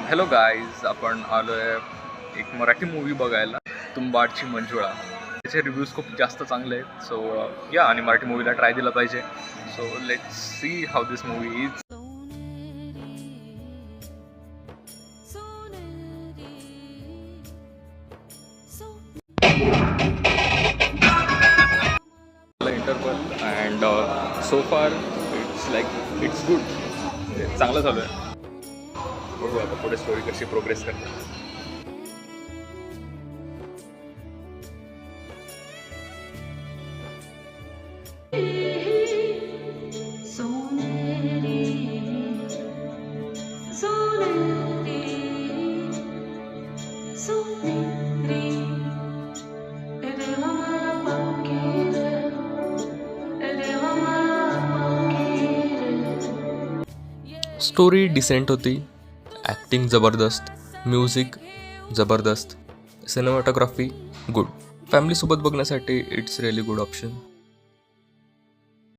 Hello guys, आपण आलो आहे एक मराठी मूवी बघायला, तुंबाडची मंजुळा. त्याचे रिव्ह्यूज खूप जास्त चांगले आहेत. सो या, आणि मराठी मूवीला ट्राय दिला पाहिजे. So let's see how this movie is. Interval and so far it's good. चांगलं चालू आहे. बघू आता पुढे स्टोरी कशी प्रोग्रेस करते. स्टोरी डिसेंट होती, ॲक्टिंग जबरदस्त, म्युझिक जबरदस्त, सिनेमॅटोग्राफी गुड. फॅमिलीसोबत बघण्यासाठी इट्स रिअली गुड ऑप्शन.